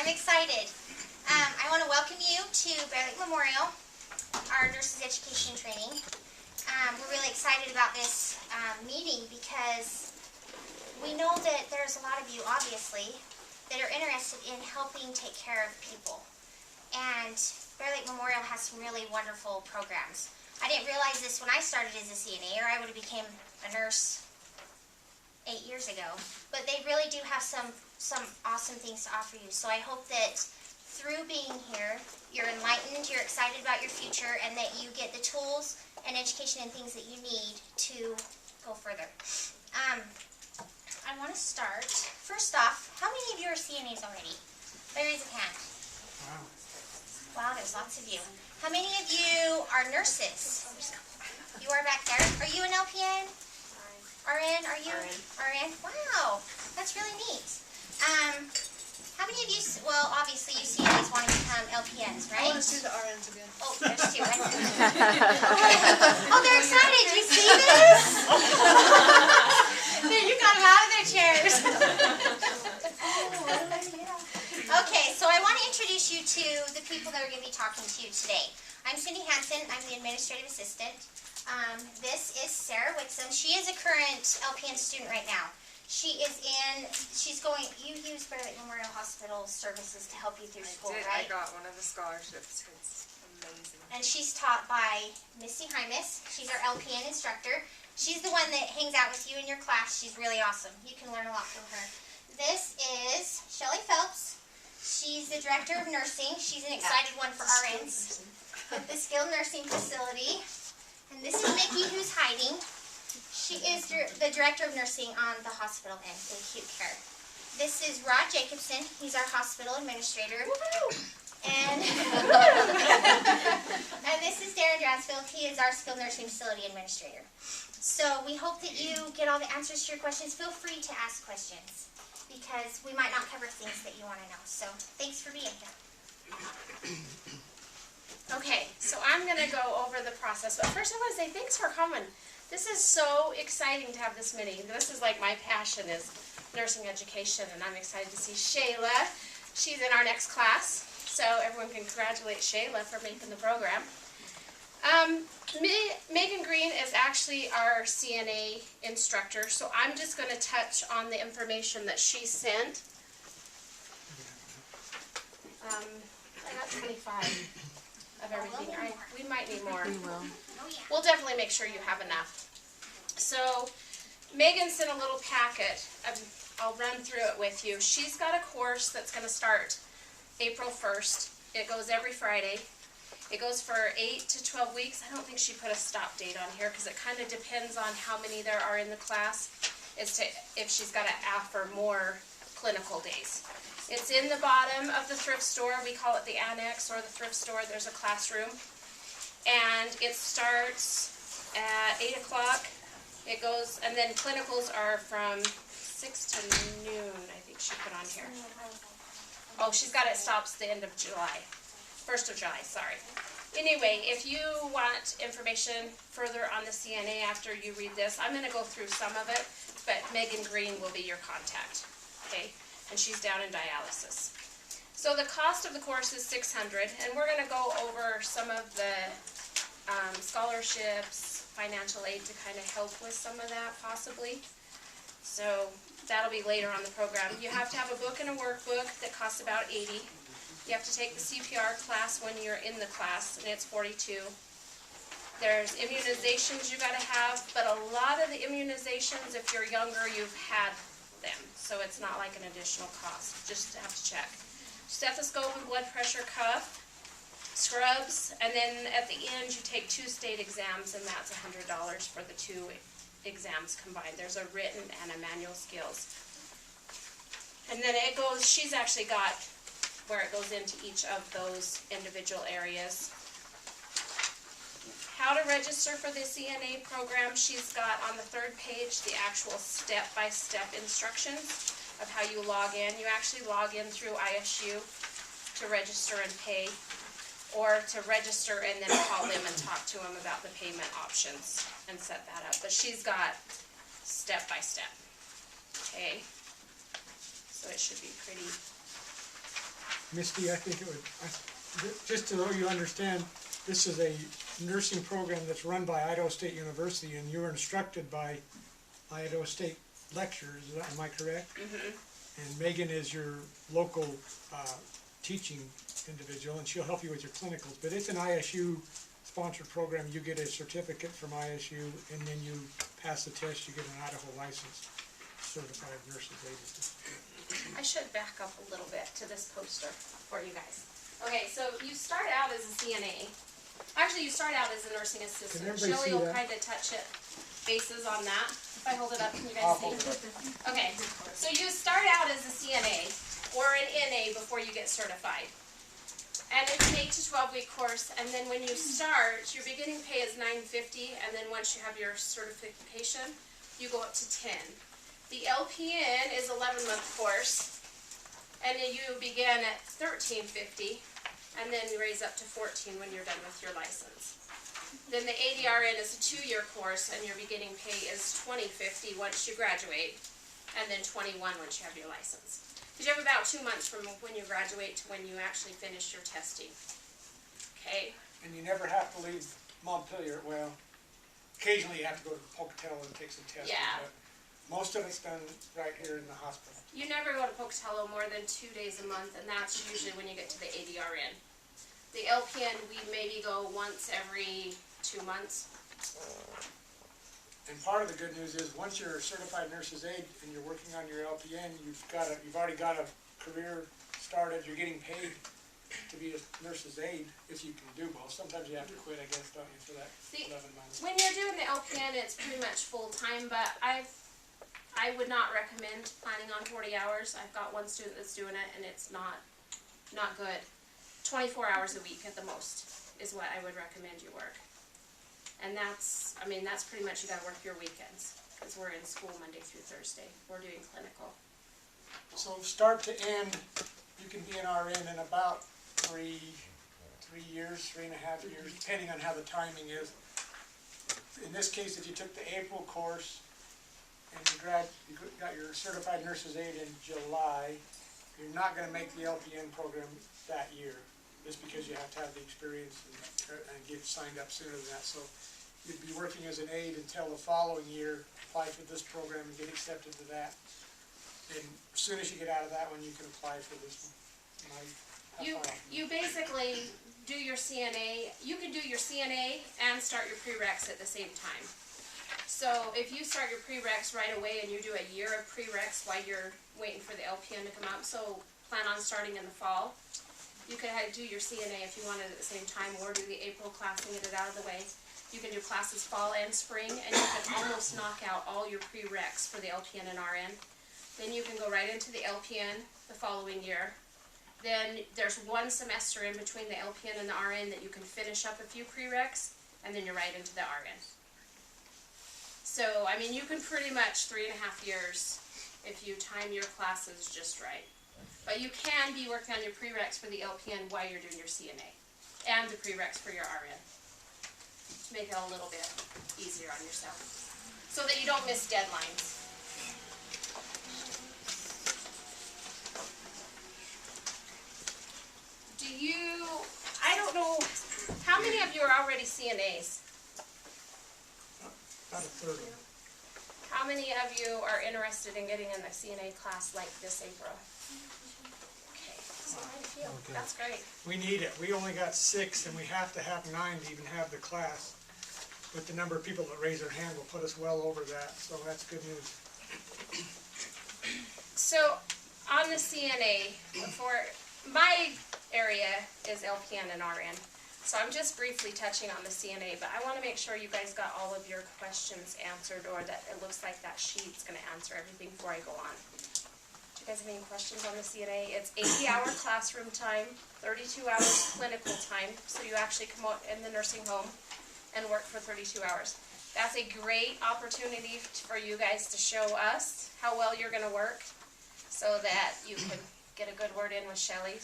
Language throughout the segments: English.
I'm excited. I want to welcome you to Bear Lake Memorial, our nurses education training. We're really excited about this meeting because we know that there's a lot of you, obviously, that are interested in helping take care of people. And Bear Lake Memorial has some really wonderful programs. I didn't realize this when I started as a CNA, or I would have became a nurse 8 years ago. But they really do have some awesome things to offer you. So I hope that through being here, you're enlightened, you're excited about your future, and that you get the tools and education and things that you need to go further. I want to start. First off, how many of you are CNAs already? Raise a hand. Wow, there's lots of you. How many of you are nurses? You are back there. Are you an LPN? RN? Are you? RN. Wow, that's really neat. How many of you, well, obviously you CNAs want to become LPNs, right? Let's do the RNs again. Oh, there's two. Oh, they're excited. Do you see this? You got them out of their chairs. Okay, so I want to introduce you to the people that are going to be talking to you today. I'm Cindy Hansen. I'm the administrative assistant. This is Sarah Wixom. She is a current LPN student right now. She's going, you use Bear Lake Memorial Hospital services to help you through school, right? I got one of the scholarships. It's amazing. And she's taught by Missy Hymas. She's our LPN instructor. She's the one that hangs out with you in your class. She's really awesome. You can learn a lot from her. This is Shelly Phelps. She's the director of nursing. She's an excited one for RNs at the skilled nursing facility. And this is Mickey, who's hiding. She is the director of nursing on the hospital end, the acute care. This is Rod Jacobson. He's our hospital administrator. And, and this is Darren Dransfield. He is our skilled nursing facility administrator. So we hope that you get all the answers to your questions. Feel free to ask questions because we might not cover things that you want to know. So thanks for being here. Okay, so I'm going to go over the process, but first I want to say thanks for coming. This is so exciting to have this meeting. This is like my passion is nursing education, and I'm excited to see Shayla. She's in our next class, so everyone can congratulate Shayla for making the program. Megan Green is actually our CNA instructor, so I'm just going to touch on the information that she sent. I got 25. Of everything. We might need more. We will. Oh, yeah. We'll definitely make sure you have enough. So, Megan sent a little packet. I'll run through it with you. She's got a course that's going to start April 1st. It goes every Friday. It goes for 8 to 12 weeks. I don't think she put a stop date on here because it kind of depends on how many there are in the class as to if she's got to offer more clinical days. It's in the bottom of the thrift store. We call it the annex or the thrift store. There's a classroom. And it starts at 8 o'clock. It goes, and then clinicals are from 6 to noon, I think she put on here. Oh, she's got it stops the end of July. 1st of July, sorry. Anyway, if you want information further on the CNA after you read this, I'm going to go through some of it, but Megan Green will be your contact. Okay? And she's down in dialysis. So the cost of the course is $600, and we're going to go over some of the scholarships, financial aid to kind of help with some of that possibly. So that'll be later on the program. You have to have a book and a workbook that costs about $80. You have to take the CPR class when you're in the class, and it's $42. There's immunizations you got to have, but a lot of the immunizations, if you're younger, you've had them, so it's not like an additional cost. Just have to check. Stethoscope and blood pressure cuff, scrubs, and then at the end you take 2 state exams, and that's $100 for the 2 exams combined. There's a written and a manual skills. And then it goes, she's actually got where it goes into each of those individual areas. How to register for the CNA program, she's got on the 3rd page the actual step-by-step instructions of how you log in. You actually log in through ISU to register and pay, or to register and then call them and talk to them about the payment options and set that up. But she's got step-by-step. Okay, so it should be pretty Misty, I think it would, just so you understand, this is a nursing program that's run by Idaho State University, and you're instructed by Idaho State lecturers, am I correct? And Megan is your local teaching individual, and she'll help you with your clinicals. But it's an ISU sponsored program. You get a certificate from ISU, and then you pass the test, you get an Idaho license, certified nurse's aide. I should back up a little bit to this poster for you guys. Okay, so you start out as a CNA. Actually, you start out as a nursing assistant. Can everybody Shelley see will that? kind of touch it, bases on that. If I hold it up, can you guys see? Okay, so you start out as a CNA or an NA before you get certified. And it's an 8 to 12 week course, and then when you start, your beginning pay is $9.50, and then once you have your certification, you go up to 10. The LPN is 11-month course, and then you begin at $13.50, and then you raise up to $14 when you're done with your license. Then the ADRN is a 2-year course, and your beginning pay is $20.50 once you graduate, and then $21 once you have your license. Because you have about 2 months from when you graduate to when you actually finish your testing. Okay? And you never have to leave Montpelier. Well, occasionally you have to go to Pocatello and take some testing. Yeah. But most of it's done right here in the hospital. You never go to Pocatello more than 2 days a month, and that's usually when you get to the ADRN. The LPN, we maybe go once every 2 months. And part of the good news is, once you're a certified nurse's aide and you're working on your LPN, you've already got a career started. You're getting paid to be a nurse's aide if you can do both. Sometimes you have to quit, I guess, don't you, for that 11 months. When you're doing the LPN, it's pretty much full time, but I would not recommend planning on 40 hours. I've got one student that's doing it, and it's not good. 24 hours a week at the most is what I would recommend you work. And that's pretty much, you gotta work your weekends, because we're in school Monday through Thursday. We're doing clinical. So start to end, you can be an RN in about 3 years, 3.5 years, depending on how the timing is. In this case, if you took the April course and you got your certified nurse's aide in July, you're not gonna make the LPN program that year, just because you have to have the experience and get signed up sooner than that. So you'd be working as an aide until the following year, apply for this program and get accepted to that. And as soon as you get out of that one, you can apply for this one. You basically do your CNA. You can do your CNA and start your prereqs at the same time. So if you start your prereqs right away and you do a year of prereqs while you're waiting for the LPN to come out, so plan on starting in the fall, you could do your CNA if you wanted at the same time, or do the April class and get it out of the way. You can do classes fall and spring, and you can almost knock out all your prereqs for the LPN and RN. Then you can go right into the LPN the following year. Then there's 1 semester in between the LPN and the RN that you can finish up a few prereqs, and then you're right into the RN. So, I mean, you can pretty much 3.5 years if you time your classes just right. But you can be working on your prereqs for the LPN while you're doing your CNA, and the prereqs for your RN, to make it a little bit easier on yourself, so that you don't miss deadlines. I don't know, how many of you are already CNAs? About a third of them. How many of you are interested in getting in the CNA class like this April? Okay, so how do you feel? Okay. That's great. We need it. We only got 6, and we have to have 9 to even have the class. But the number of people that raise their hand will put us well over that, so that's good news. So, on the CNA, for my area is LPN and RN. So I'm just briefly touching on the CNA, but I want to make sure you guys got all of your questions answered, or that it looks like that sheet's going to answer everything before I go on. Do you guys have any questions on the CNA? It's 80-hour classroom time, 32 hours clinical time, so you actually come out in the nursing home and work for 32 hours. That's a great opportunity for you guys to show us how well you're going to work, so that you can get a good word in with Shelley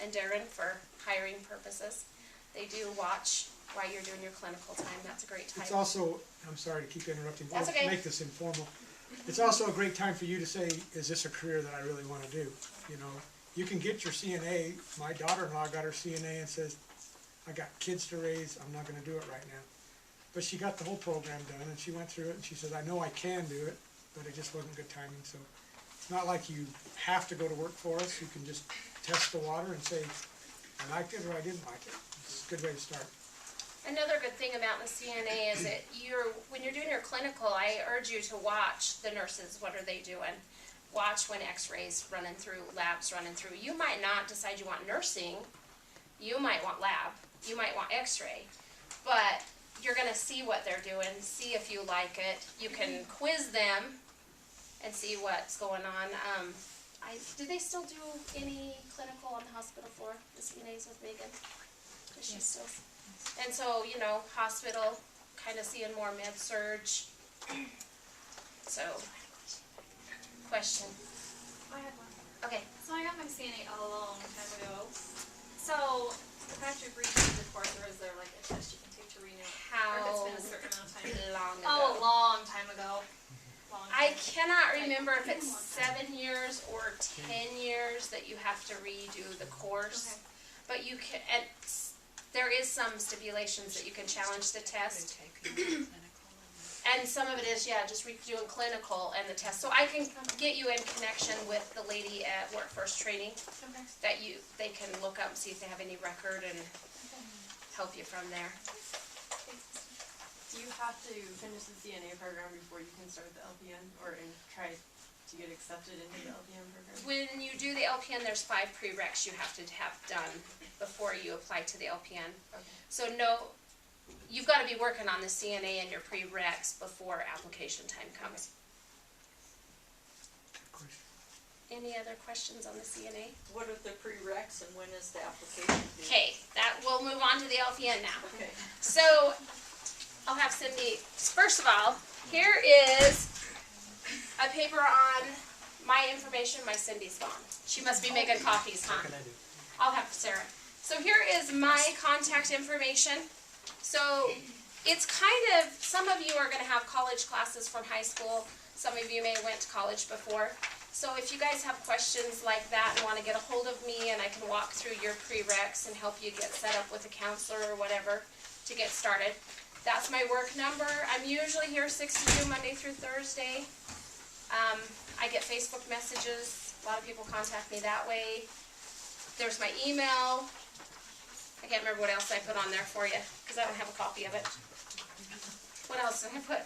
and Darren for hiring purposes. They do watch while you're doing your clinical time. That's a great time. It's also, I'm sorry to keep interrupting, but That's okay. make this informal. It's also a great time for you to say, is this a career that I really want to do? You know, you can get your CNA. My daughter-in-law got her CNA and says, I got kids to raise, I'm not gonna do it right now. But she got the whole program done, and she went through it, and she said, I know I can do it, but it just wasn't good timing, so. It's not like you have to go to work for us, you can just test the water and say, I liked it or I didn't like it. It's a good way to start. Another good thing about the CNA is that when you're doing your clinical, I urge you to watch the nurses. What are they doing? Watch when x-rays running through, labs running through. You might not decide you want nursing. You might want lab. You might want x-ray. But you're going to see what they're doing, see if you like it. You can quiz them and see what's going on. Do they still do any clinical on the hospital floor, the CNAs with Megan? Does she still? And so, hospital, kind of seeing more med-surg. So, question? I had one. Okay. So I got my CNA a long time ago. So the fact you've redone the course, or is there like a test you can take to renew it? Or if it's been a certain amount of time? Long ago? Oh, a long time ago. I cannot remember if it's 7 years or 10 years that you have to redo the course. Okay. But you can, there is some stipulations that you can challenge the test. And some of it is, just doing clinical and the test. So I can get you in connection with the lady at Workforce Training Okay. that they can look up and see if they have any record and help you from there. Do you have to finish the CNA program before you can start the LPN or try to get accepted into the LPN program? When you do the LPN, there's 5 prereqs you have to have done before you apply to the LPN. Okay. So no, you've got to be working on the CNA and your prereqs before application time comes. Any other questions on the CNA? What are the prereqs and when is the application due? Okay, we'll move on to the LPN now. Okay. So, I'll have Cindy, first of all, here is a paper on my information, Cindy's gone. She must be making copies, huh? I'll have Sarah. So here is my contact information. So, it's kind of, some of you are going to have college classes from high school. Some of you may have went to college before. So if you guys have questions like that and want to get a hold of me and I can walk through your prereqs and help you get set up with a counselor or whatever to get started, that's my work number. I'm usually here 6 to 2, Monday through Thursday. I get Facebook messages. A lot of people contact me that way. There's my email. I can't remember what else I put on there for you because I don't have a copy of it. What else did I put?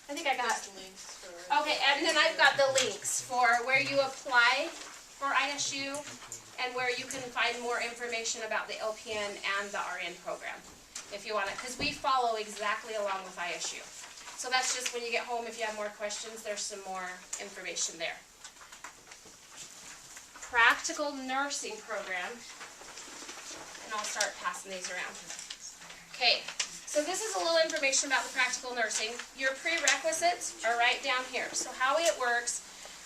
I think I got links for. Okay, and then I've got the links for where you apply for ISU and where you can find more information about the LPN and the RN program if you want it, because we follow exactly along with ISU. So that's just when you get home, if you have more questions, there's some more information there. Practical nursing program, and I'll start passing these around. Okay. So this is a little information about the practical nursing. Your prerequisites are right down here. So how it works,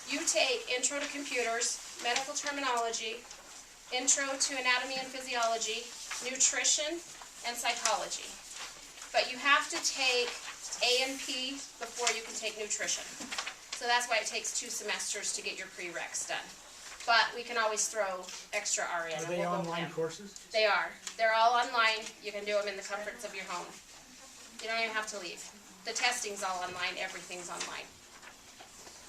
you take Intro to Computers, Medical Terminology, Intro to Anatomy and Physiology, Nutrition, and Psychology. But you have to take A and P before you can take Nutrition. So that's why it takes 2 semesters to get your prereqs done. But we can always throw extra RN. Are they online courses? They are. They're all online. You can do them in the comforts of your home. You don't even have to leave. The testing's all online. Everything's online.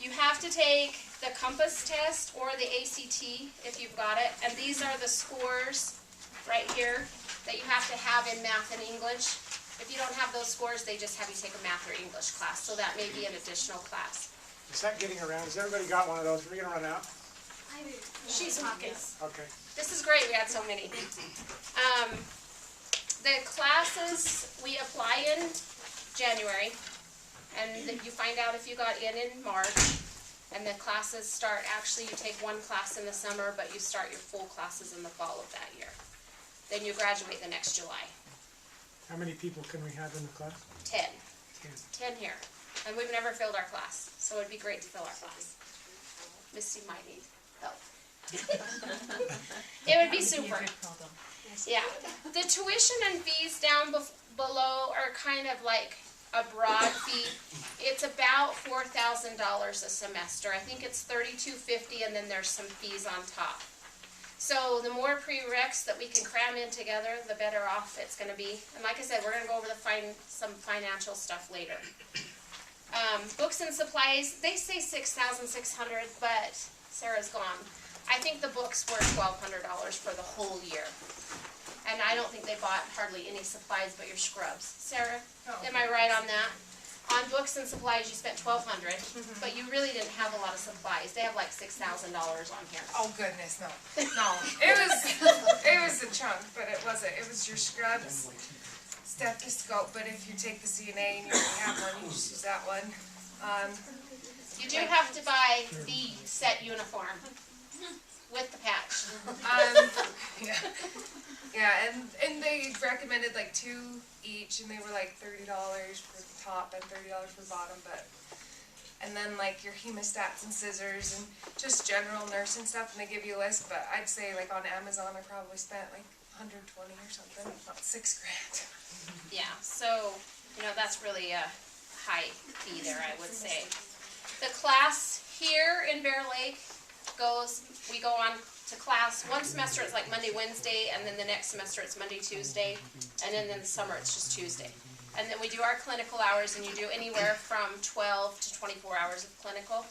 You have to take the Compass test or the ACT if you've got it. And these are the scores right here that you have to have in math and English. If you don't have those scores, they just have you take a math or English class. So that may be an additional class. Is that getting around? Has everybody got one of those? Are we gonna run out? I do. She's talking. Okay. This is great, we had so many. The classes we apply in January, and you find out if you got in March, and the classes start, actually you take 1 class in the summer, but you start your full classes in the fall of that year. Then you graduate the next July. How many people can we have in the class? 10. 10. 10 here. And we've never filled our class, so it'd be great to fill our class. Misty might need help. It would be super. Yeah. The tuition and fees down below are kind of like a broad fee. It's about $4,000 a semester. I think it's $3,250, and then there's some fees on top. So the more prereqs that we can cram in together, the better off it's gonna be. And like I said, we're gonna go over some financial stuff later. Books and supplies, they say $6,600, but Sarah's gone. I think the books were $1,200 for the whole year. And I don't think they bought hardly any supplies but your scrubs. Sarah, am I right on that? On books and supplies, you spent $1,200, but you really didn't have a lot of supplies. They have like $6,000 on here. Oh goodness, no. No. It was a chunk, but it wasn't. It was your scrubs, stethoscope, but if you take the CNA and you already have one, you just use that one. You do have to buy the set uniform with the patch. Yeah. Yeah, and they recommended like 2 each, and they were like $30 for the top and $30 for the bottom, and then like your hemostats and scissors and just general nursing stuff, and they give you a list, but I'd say like on Amazon I probably spent like $120 or something, about $6 grand. Yeah, so, that's really a high fee there, I would say. The class here in Bear Lake we go on to class, one semester it's like Monday, Wednesday, and then the next semester it's Monday, Tuesday, and then in the summer it's just Tuesday. And then we do our clinical hours, and you do anywhere from 12 to 24 hours of clinical.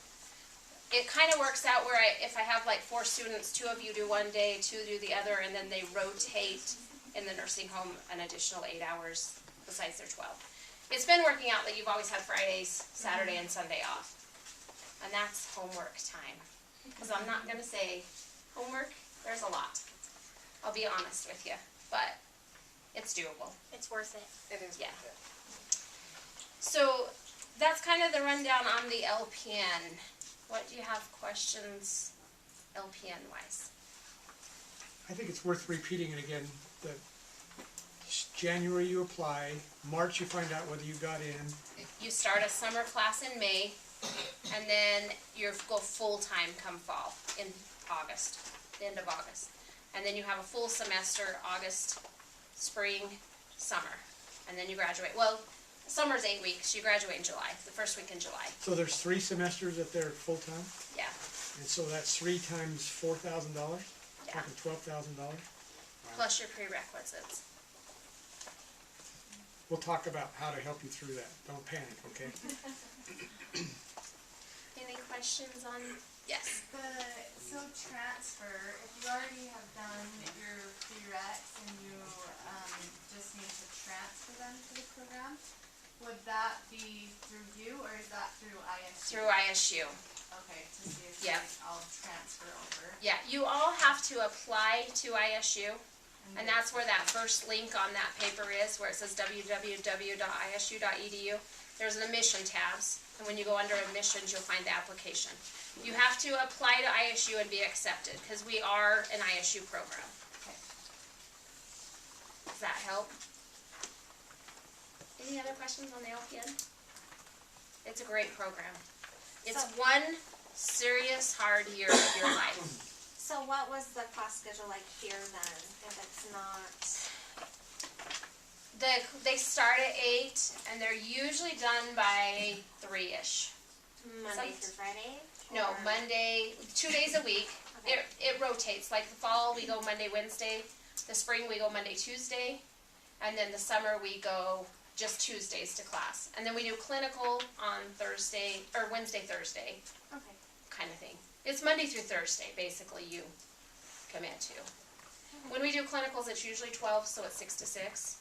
It kind of works out where if I have like 4 students, 2 of you do one day, 2 do the other, and then they rotate in the nursing home an additional 8 hours besides their 12. It's been working out that you've always had Fridays, Saturday, and Sunday off. And that's homework time. Because I'm not going to say homework, there's a lot. I'll be honest with you, but it's doable. It's worth it. It is. Yeah. So that's kind of the rundown on the LPN. What do you have questions LPN wise? I think it's worth repeating it again, that January you apply, March you find out whether you got in. You start a summer class in May, and then you go full-time come fall in August, the end of August. And then you have a full semester, August, spring, summer, and then you graduate. Well, summer's 8 weeks, you graduate in July, the first week in July. So there's 3 semesters that they're full-time, Yeah, and so that's 3 times $4,000, yeah, talking $12,000. plus your prerequisites. We'll talk about how to help you through that. Don't panic, okay? Any questions on, yes? So transfer, if you already have done your prereqs and you just need to transfer them to the program, would that be through you or is that through ISU? Through ISU. Okay, to see if Yeah. I'll transfer over. Yeah, you all have to apply to ISU, and that's where that first link on that paper is, where it says www.isu.edu. There's an admission tabs, and when you go under admissions, you'll find the application. You have to apply to ISU and be accepted, because we are an ISU program. Okay. Does that help? Any other questions on the LPN? It's a great program. It's one serious, hard year of your life. So what was the class schedule like here then, if it's not? They start at 8, and they're usually done by 3-ish. Monday through Friday? No, Or- Monday, 2 days a week. Okay. It rotates. Like the fall, we go Monday, Wednesday. The spring, we go Monday, Tuesday. And then the summer, we go just Tuesdays to class. And then we do clinical on Thursday, or Wednesday, Thursday, Okay. kind of thing. It's Monday through Thursday, basically, you commit to. When we do clinicals, it's usually 12, so it's 6 to 6.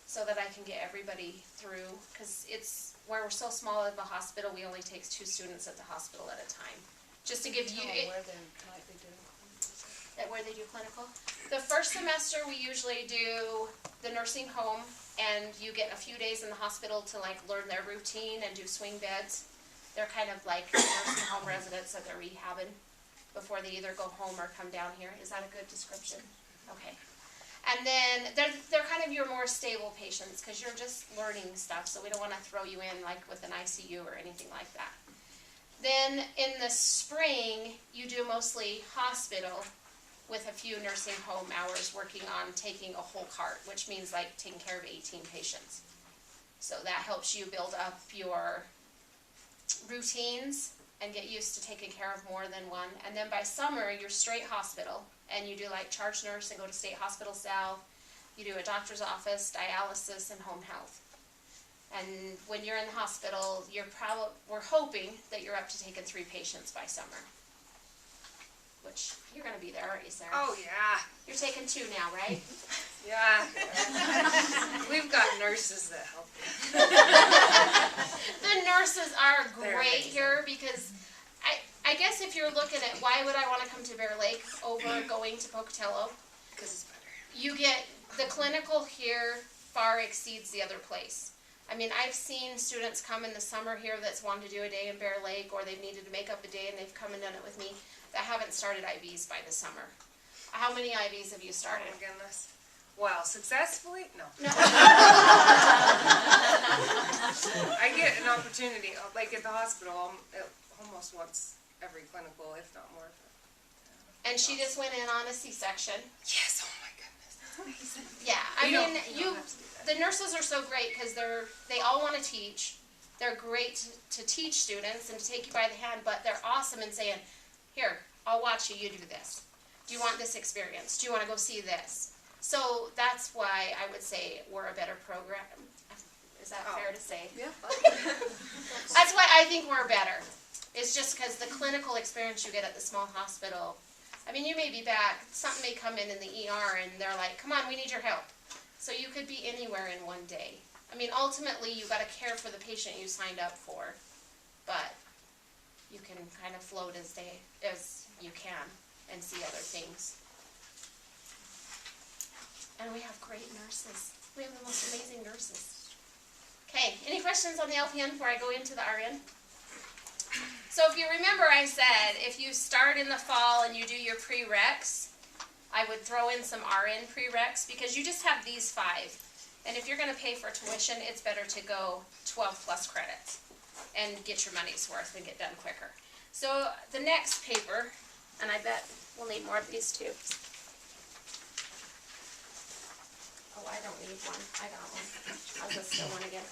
So that I can get everybody through, because it's, where we're so small at the hospital, we only take 2 students at the hospital at a time. Just to give you, Where they might be doing. where they do clinical. The first semester, we usually do the nursing home, and you get a few days in the hospital to like learn their routine and do swing beds. They're kind of like nursing home residents that they're rehabbing before they either go home or come down here. Is that a good description? Okay. And then they're kind of your more stable patients, because you're just learning stuff, so we don't want to throw you in like with an ICU or anything like that. Then in the spring, you do mostly hospital with a few nursing home hours working on taking a whole cart, which means like taking care of 18 patients. So that helps you build up your routines and get used to taking care of more than one. And then by summer, you're straight hospital, and you do like charge nurse and go to State Hospital South. You do a doctor's office, dialysis, and home health. And when you're in the hospital, we're hoping that you're up to taking 3 patients by summer. Which, you're gonna be there, aren't you, Sarah? Oh, yeah. You're taking 2 now, right? Yeah. We've got nurses that help. The nurses are They're great amazing. here because I guess if you're looking at why would I want to come to Bear Lake over going to Pocatello, Because it's better. you get the clinical here far exceeds the other place. I mean, I've seen students come in the summer here that's wanted to do a day in Bear Lake, or they've needed to make up a day and they've come and done it with me that haven't started IVs by the summer. How many IVs have you Oh started? my goodness. Wow, successfully? No. No. I get an opportunity, like at the hospital, almost once every clinical, if not more. And she just went in on a C-section. Yes, oh my goodness, that's amazing. Yeah, I You don't- mean, you don't have to do that. the nurses are so great because they all want to teach. They're great to teach students and to take you by the hand, but they're awesome in saying, here, I'll watch you, you do this. Do you want this experience? Do you want to go see this? So that's why I would say we're a better program. Is that fair to say? Yeah. That's why I think we're better. It's just because the clinical experience you get at the small hospital, I mean, you may be back, something may come in the ER and they're like, come on, we need your help. So you could be anywhere in one day. I mean, ultimately, you got to care for the patient you signed up for, but you can kind of float as you can and see other things. And we have great nurses. We have the most amazing nurses. Okay, any questions on the LPN before I go into the RN? So if you remember, I said if you start in the fall and you do your prereqs, I would throw in some RN prereqs because you just have these 5. And if you're going to pay for tuition, it's better to go 12 plus credits and get your money's worth and get done quicker. So the next paper, and I bet we'll need more of these too. Oh, I don't need one. I got one. I'll just steal one again.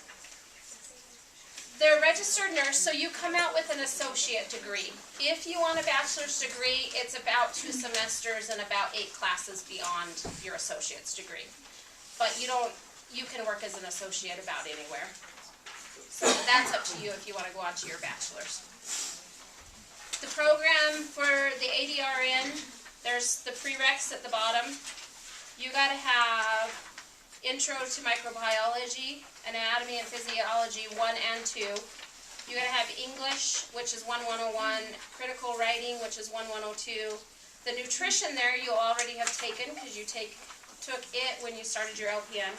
They're a registered nurse, so you come out with an associate degree. If you want a bachelor's degree, it's about 2 semesters and about 8 classes beyond your associate's degree. But you can work as an associate about anywhere. So that's up to you if you want to go on to your bachelor's. The program for the ADRN, there's the prereqs at the bottom. You got to have Intro to Microbiology, Anatomy and Physiology 1 and 2. You gotta have English, which is 1-101, Critical Writing, which is 1-102. The nutrition there you'll already have taken because you took it when you started your LPN.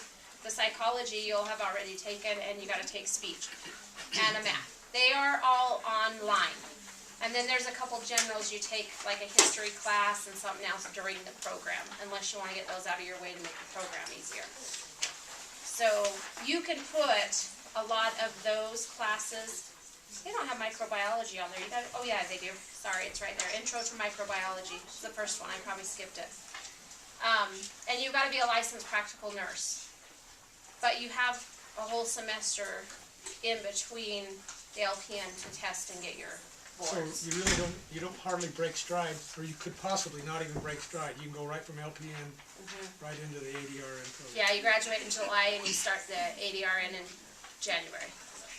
The psychology you'll have already taken, and you gotta take speech and a math. They are all online. And then there's a couple generals you take, like a history class and something else during the program, unless you want to get those out of your way to make the program easier. So you can put a lot of those classes. They don't have microbiology on there. Oh yeah, they do. Sorry, it's right there. Intro to Microbiology. It's the first one. I probably skipped it. And you've got to be a licensed practical nurse. But you have a whole semester in between the LPN to test and get your So boards. you really don't hardly break stride, or you could possibly not even break stride. You can go right from LPN right into the ADRN program. Yeah, you graduate in July and you start the ADRN in January.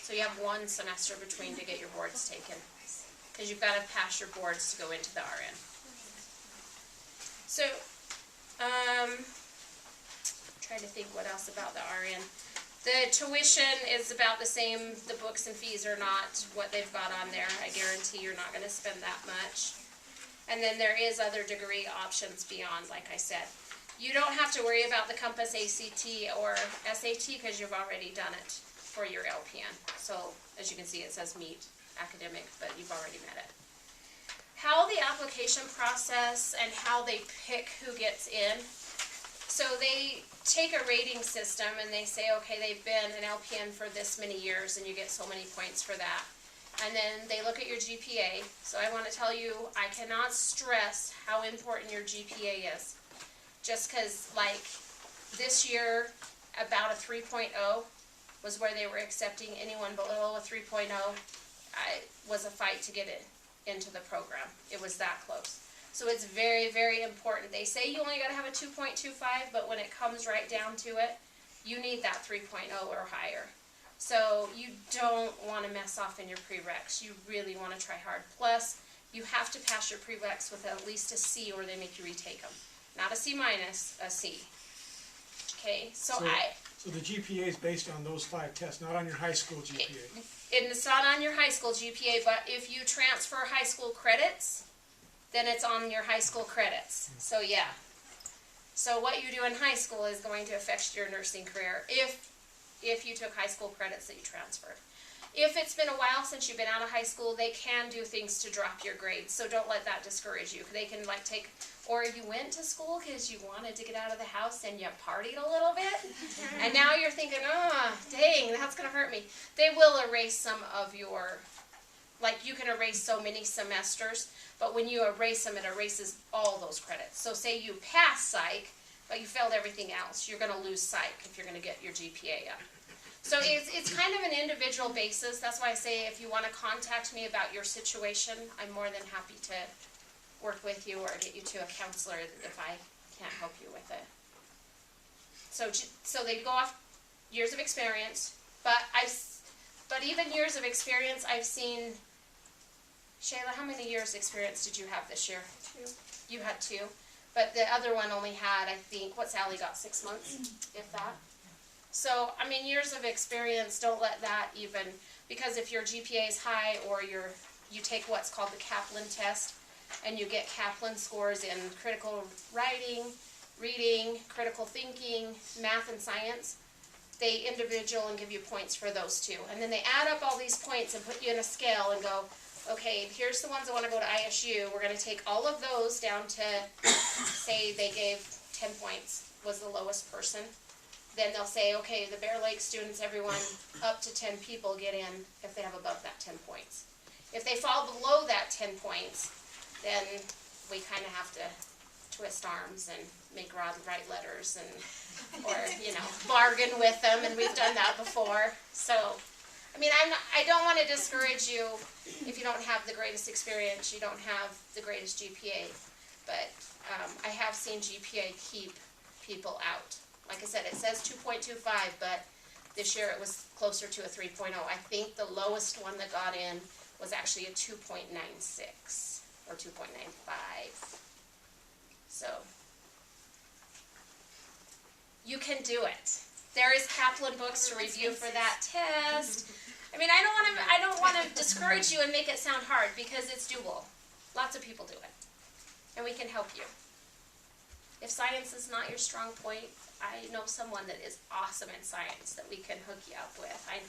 So you have 1 semester between to get your boards taken. Because you've got to pass your boards to go into the RN. So, trying to think what else about the RN. The tuition is about the same. The books and fees are not what they've got on there. I guarantee you're not going to spend that much. And then there is other degree options beyond, like I said. You don't have to worry about the Compass ACT or SAT because you've already done it for your LPN. So, as you can see, it says meet academic, but you've already met it. How the application process and how they pick who gets in. So they take a rating system and they say, okay, they've been an LPN for this many years and you get so many points for that. And then they look at your GPA. So I want to tell you, I cannot stress how important your GPA is. Just because, like, this year, about a 3.0 was where they were accepting anyone below a 3.0. was a fight to get it into the program. It was that close. So it's very, very important. They say you only gotta have a 2.25, but when it comes right down to it, you need that 3.0 or higher. So you don't wanna mess off in your prereqs. You really wanna try hard. Plus, you have to pass your prereqs with at least a C or they make you retake them. Not a C minus, a C. Okay, so So the GPA is based on those 5 tests, not on your high school GPA. it's not on your high school GPA, but if you transfer high school credits, then it's on your high school credits. So yeah. So what you do in high school is going to affect your nursing career if you took high school credits that you transferred. If it's been a while since you've been out of high school, they can do things to drop your grades. So don't let that discourage you. They can like take, or you went to school because you wanted to get out of the house and you partied a little bit. And now you're thinking, oh, dang, that's going to hurt me. They will erase some of your, like you can erase so many semesters, but when you erase them, it erases all those credits. So say you pass psych, but you failed everything else, you're going to lose psych if you're going to get your GPA up. So it's kind of an individual basis. That's why I say if you want to contact me about your situation, I'm more than happy to work with you or get you to a counselor if I can't help you with it. So they go off years of experience, but even years of experience, I've seen. Shayla, how many years experience did you have this year? 2. You had 2, but the other one only had, I think, what Sally got, 6 months, if that. So, I mean, years of experience, don't let that even, because if your GPA is high or you take what's called the Kaplan test, and you get Kaplan scores in critical writing, reading, critical thinking, math and science, they individual and give you points for those 2. And then they add up all these points and put you in a scale and go, okay, here's the ones that want to go to ISU. We're going to take all of those down to, say they gave 10 points, was the lowest person. Then they'll say, okay, the Bear Lake students, everyone up to 10 people get in if they have above that 10 points. If they fall below that 10 points, then we kind of have to twist arms and make Rod write letters and, or, you know, bargain with them, and we've done that before. So, I mean, I don't want to discourage you if you don't have the greatest experience, you don't have the greatest GPA, but I have seen GPA keep people out. Like I said, it says 2.25, but this year it was closer to a 3.0. I think the lowest one that got in was actually a 2.96 or 2.95. So, you can do it. There is Kaplan books to review for that test. I mean, I don't want to discourage you and make it sound hard because it's doable. Lots of people do it. And we can help you. If science is not your strong point, I know someone that is awesome in science that we can hook you up with. I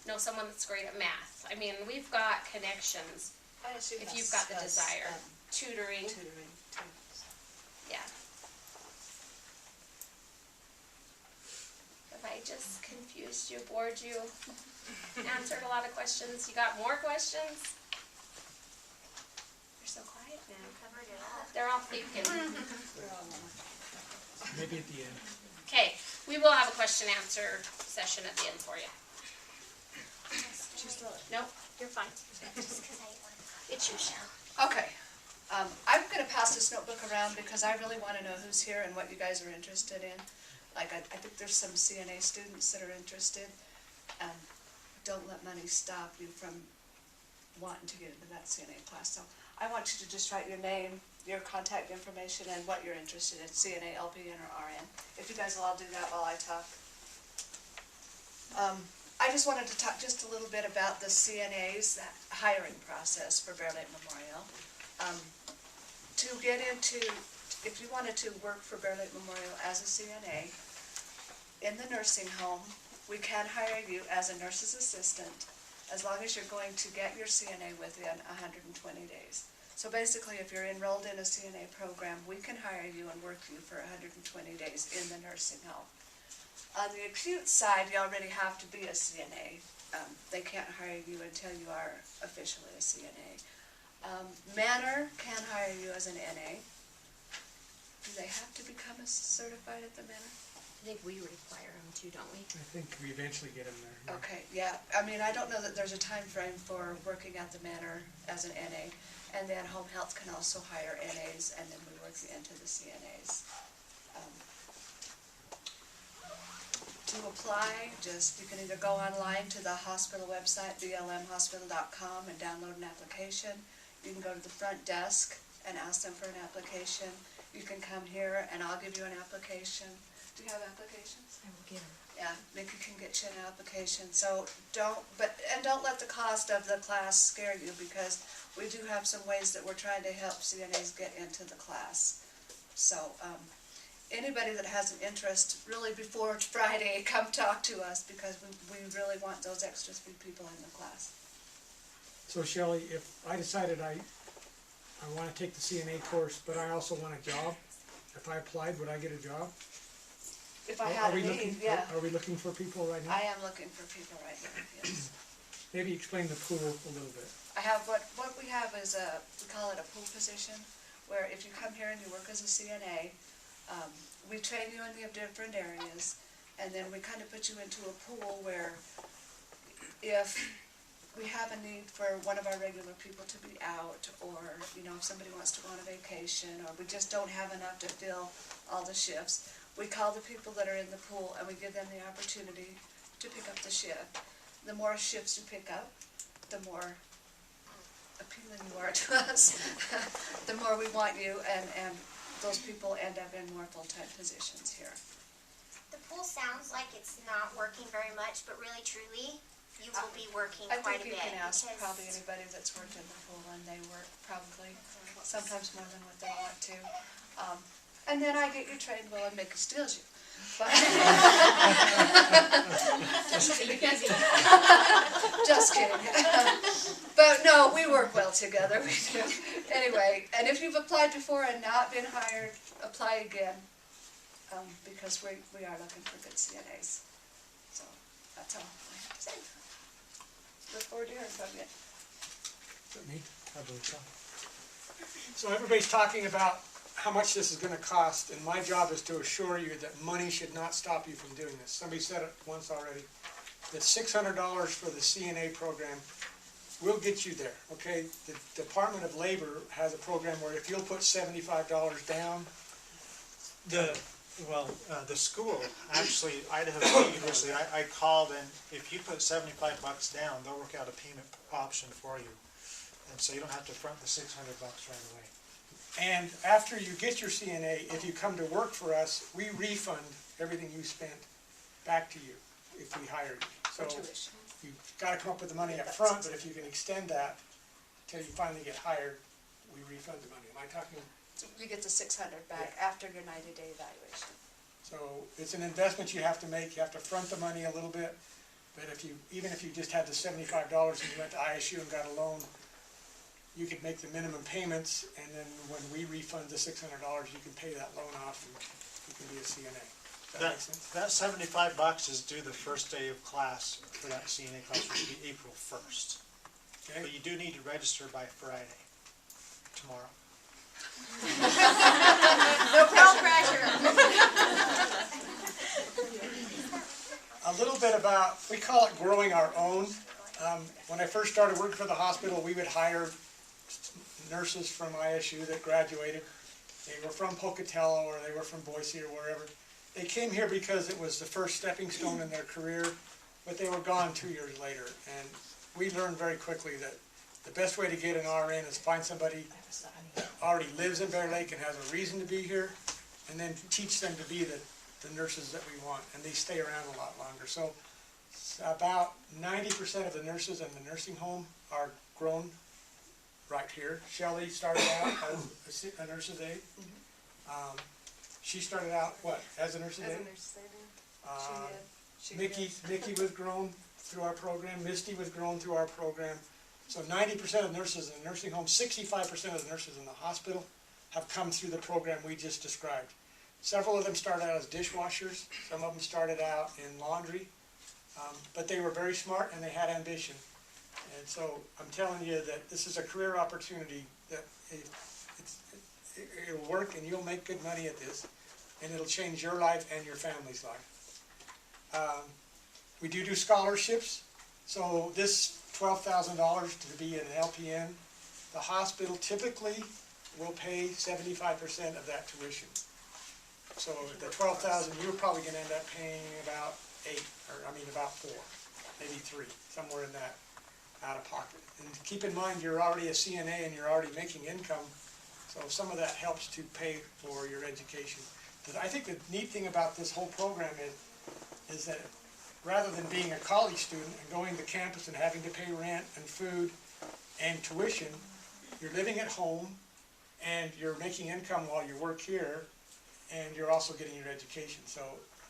know someone that's great at math. I mean, we've got connections if you've got the desire. Tutoring. Yeah. If I just confused you, bored you, answered a lot of questions, you got more questions? You're so quiet now. Covered it all. They're all thinking. Maybe at the end. Okay, we will have a question answer session at the end for you. Nope, you're fine. Just 'cause I want to. It's your show. Okay, I'm gonna pass this notebook around because I really wanna know who's here and what you guys are interested in. Like, I think there's some CNA students that are interested. Don't let money stop you from wanting to get into that CNA class. So I want you to just write your name, your contact information, and what you're interested in, CNA, LPN, or RN. If you guys will all do that while I talk. I just wanted to talk just a little bit about the CNA's hiring process for Bear Lake Memorial. To get into, if you wanted to work for Bear Lake Memorial as a CNA in the nursing home, we can hire you as a nurse's assistant as long as you're going to get your CNA within 120 days. So basically, if you're enrolled in a CNA program, we can hire you and work you for 120 days in the nursing home. On the acute side, you already have to be a CNA. They can't hire you until you are officially a CNA. Manor can hire you as an NA. Do they have to become certified at the Manor? I think we require them too, don't we? I think we eventually get them there. Okay, yeah, I mean, I don't know that there's a time frame for working at the manor as an NA, and then home health can also hire NAs, and then we work into the CNAs. To apply, you can either go online to the hospital website, blmhospital.com, and download an application. You can go to the front desk and ask them for an application. You can come here and I'll give you an application. Do you have applications? I will get them. Yeah, Mickey can get you an application, so don't let the cost of the class scare you, because we do have some ways that we're trying to help CNAs get into the class. So, anybody that has an interest, really before Friday, come talk to us, because we really want those extra 3 people in the class. So Shelley, if I decided I want to take the CNA course, but I also want a job, if I applied, would I get a job? If I had a need, looking, yeah. Are we looking for people right now? I am looking for people right now, yes. Maybe explain the pool a little bit. I have, what we have is we call it a pool position, where if you come here and you work as a CNA, we train you in the different areas, and then we kind of put you into a pool where if we have a need for one of our regular people to be out, or, you know, if somebody wants to go on a vacation, or we just don't have enough to fill all the shifts, we call the people that are in the pool and we give them the opportunity to pick up the shift. The more shifts you pick up, the more appealing you are to us, the more we want you, and those people end up in more full-time positions here. The pool sounds like it's not working very much, but really truly, you will be working I quite a think bit. you can ask because probably anybody that's worked in the pool, and they work probably sometimes more than what they want to. And then I get you trained well and Mickey steals you. But just kidding. But no, we work well together, we do. Anyway, and if you've applied before and not been hired, apply again, because we are looking for good CNAs. So that's all I have to say. Look forward to hearing from you. Is that me? I believe so. So everybody's talking about how much this is going to cost, and my job is to assure you that money should not stop you from doing this. Somebody said it once already, that $600 for the CNA program will get you there, okay? The Department of Labor has a program where if you'll put $75 down, the school, actually, Idaho State University, I called, and if you put $75 down, they'll work out a payment option for you. And so you don't have to front the $600 right away. and after you get your CNA, if you come to work for us, we refund everything you spent back to you if we hire you. So Tuition. you've got to come up with the money up front, but if you can extend that till you finally get hired, we refund the money. Am I talking? You get the 600 back after your 90-day evaluation. So it's an investment you have to make. You have to front the money a little bit. But even if you just had the $75 and you went to ISU and got a loan, you could make the minimum payments, and then when we refund the $600, you can pay that loan off and you can be a CNA. Does that make sense? That $75 is due the first day of class for that CNA class, which will be April 1st. Okay? But you do need to register by Friday, tomorrow. No pressure. A little bit about, we call it growing our own. When I first started working for the hospital, we would hire nurses from ISU that graduated. They were from Pocatello or they were from Boise or wherever. They came here because it was the first stepping stone in their career, but they were gone 2 years later. And we learned very quickly that the best way to get an RN is find somebody that already lives in Bear Lake and has a reason to be here, and then teach them to be the nurses that we want, and they stay around a lot longer. So about 90% of the nurses in the nursing home are grown right here. Shelley started out as a nurse's aide. She started out, what, as a nurse's aide? Mickey was grown through our program. Misty was grown through our program. So 90% of nurses in the nursing home, 65% of the nurses in the hospital have come through the program we just described. Several of them started out as dishwashers. Some of them started out in laundry. But they were very smart and they had ambition. And so I'm telling you that this is a career opportunity that it'll work and you'll make good money at this. and it'll change your life and your family's life. We do scholarships, so this $12,000 to be an LPN, the hospital typically will pay 75% of that tuition. So the $12,000, you're probably gonna end up paying about about 4, maybe 3, somewhere in that out of pocket. And keep in mind, you're already a CNA and you're already making income, so some of that helps to pay for your education. But I think the neat thing about this whole program is that rather than being a college student and going to campus and having to pay rent and food and tuition, you're living at home and you're making income while you work here, and you're also getting your education. So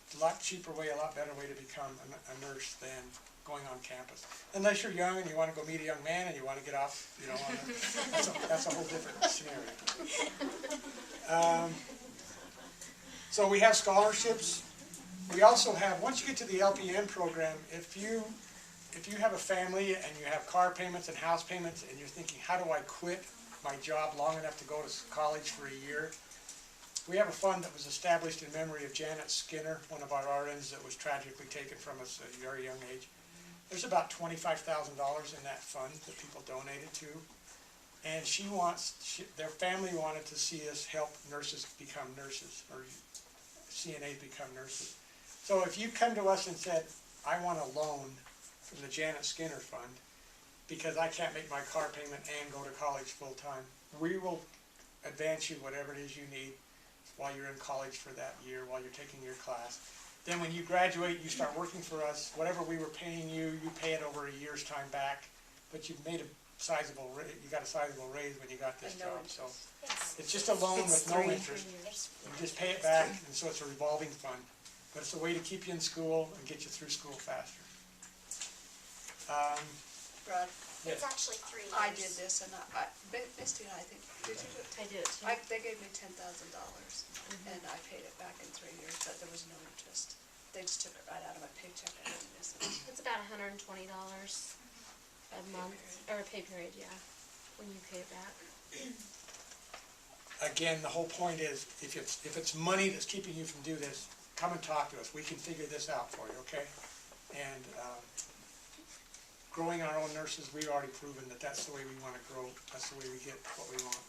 it's a lot cheaper way, a lot better way to become a nurse than going on campus. Unless you're young and you want to go meet a young man and you want to get off, you know, that's a whole different scenario. So we have scholarships. We also have, once you get to the LPN program, if you have a family and you have car payments and house payments and you're thinking, how do I quit my job long enough to go to college for a year? We have a fund that was established in memory of Janet Skinner, one of our RNs that was tragically taken from us at a very young age. There's about $25,000 in that fund that people donated to. And their family wanted to see us help nurses become nurses, or CNAs become nurses. So if you come to us and said, I want a loan from the Janet Skinner Fund because I can't make my car payment and go to college full time, we will advance you whatever it is you need while you're in college for that year, while you're taking your class. Then when you graduate, you start working for us. Whatever we were paying you, you pay it over a year's time back. But you've made a sizable, you got a sizable raise when you got this job. So it's just a loan with no interest. You just pay it back, and so it's a revolving fund. But it's a way to keep you in school and get you through school faster. Rod, It's actually 3 years. I did this, and Misty and I think, did you do it? I did too. They gave me $10,000, and I paid it back in 3 years, but there was no interest. They just took it right out of my paycheck. I didn't miss it. It's about $120 a month, or a pay period, yeah, when you pay it back. Again, the whole point is, if it's money that's keeping you from doing this, come and talk to us. We can figure this out for you, okay? And growing our own nurses, we've already proven that that's the way we want to grow. That's the way we get what we want.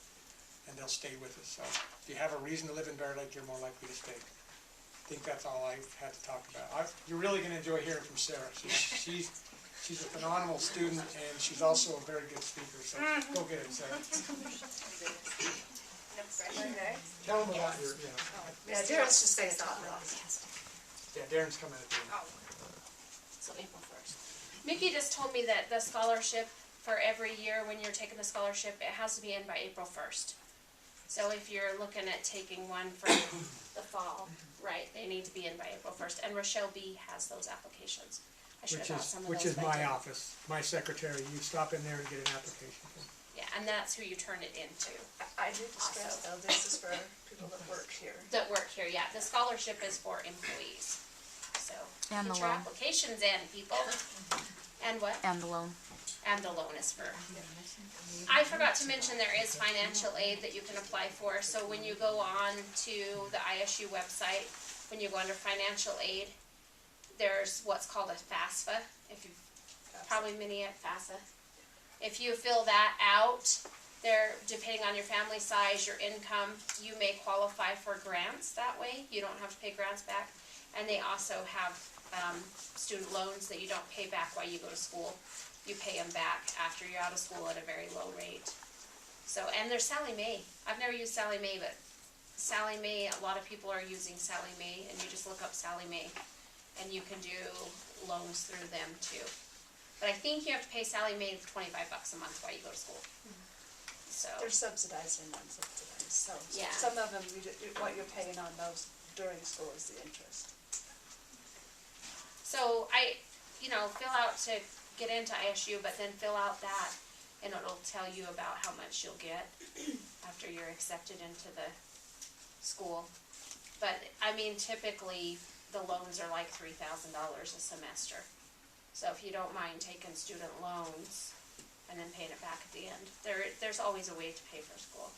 And they'll stay with us. So if you have a reason to live in Bear Lake, you're more likely to stay. I think that's all I had to talk about. You're really going to enjoy hearing from Sarah. She's a phenomenal student, and she's also a very good speaker. So go get it, Sarah. Tell them about your, Yeah, Darren's just saying top off. yeah, Darren's coming at the end. So April 1st. Mickey just told me that the scholarship for every year, when you're taking the scholarship, it has to be in by April 1st. So if you're looking at taking one for the fall, right, they need to be in by April 1st. And Rochelle B. has those applications. I should have bought some of those. Which is but I my didn't. office, my secretary. You stop in there and get an application. Yeah, and that's who you turn it into. I did stress though, this is for people that work here. That work here, yeah. The scholarship is for employees. So And get the your loan. applications in, people. And what? And the loan. And the loan is for. I forgot to mention there is financial aid that you can apply for. So when you go on to the ISU website, when you go under financial aid, there's what's called a FAFSA. If you've probably many at FAFSA. If you fill that out, there, depending on your family size, your income, you may qualify for grants that way. You don't have to pay grants back. And they also have student loans that you don't pay back while you go to school. You pay them back after you're out of school at a very low rate. So, and there's Sally Mae. I've never used Sally Mae, but Sally Mae, a lot of people are using Sally Mae, and you just look up Sally Mae, and you can do loans through them too. But I think you have to pay Sally Mae $25 a month while you go to school. So They're subsidized and unsubsidized, so Yeah. some of them, what you're paying on those during school is the interest. So fill out to get into ISU, but then fill out that, and it'll tell you about how much you'll get after you're accepted into the school. But I mean, typically the loans are like $3,000 a semester. So if you don't mind taking student loans and then paying it back at the end, there's always a way to pay for school.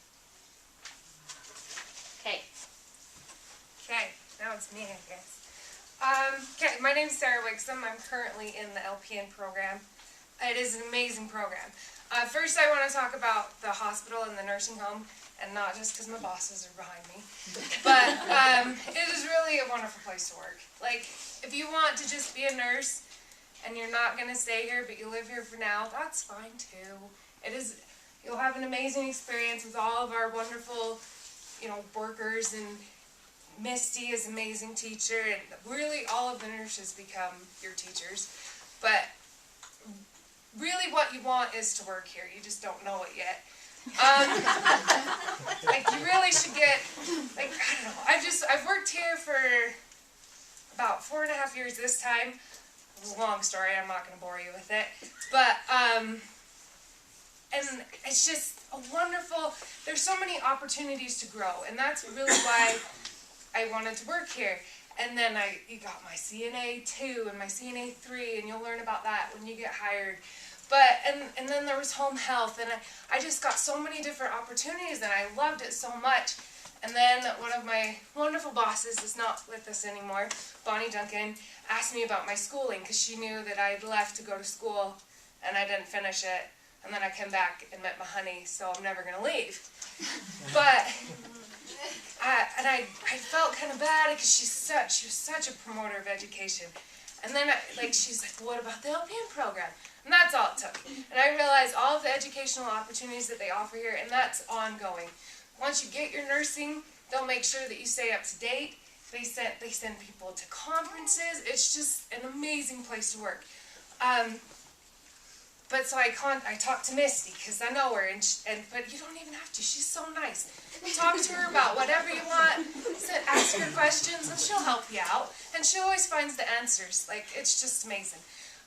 Okay. Okay. pronounce me, I guess. Okay, my name's Sarah Wixom. I'm currently in the LPN program. It is an amazing program. First, I want to talk about the hospital and the nursing home, and not just because my bosses are behind me, but it is really a wonderful place to work. Like, if you want to just be a nurse and you're not going to stay here, but you live here for now, that's fine too. You'll have an amazing experience with all of our wonderful, workers, and Misty is an amazing teacher, and really all of the nurses become your teachers. But really what you want is to work here. You just don't know it yet. Like, you really should get, like, I don't know. I've worked here for about 4.5 years this time. It was a long story. I'm not going to bore you with it. But, and it's just a wonderful, there's so many opportunities to grow, and that's really why I wanted to work here. And then you got my CNA 2 and my CNA 3, and you'll learn about that when you get hired. But, and then there was home health, and I just got so many different opportunities, and I loved it so much. And then one of my wonderful bosses is not with us anymore, Bonnie Duncan, asked me about my schooling, because she knew that I'd left to go to school, and I didn't finish it. And then I came back and met my honey, so I'm never going to leave. But, and I felt kind of bad, because she was such a promoter of education. And then, she's like, well, what about the LPN program? And that's all it took. And I realized all of the educational opportunities that they offer here, and that's ongoing. Once you get your nursing, they'll make sure that you stay up to date. They send people to conferences. It's just an amazing place to work. But so I talked to Misty, because I know her, but you don't even have to. She's so nice. Talk to her about whatever you want. Ask her questions, and she'll help you out. And she always finds the answers. Like, it's just amazing.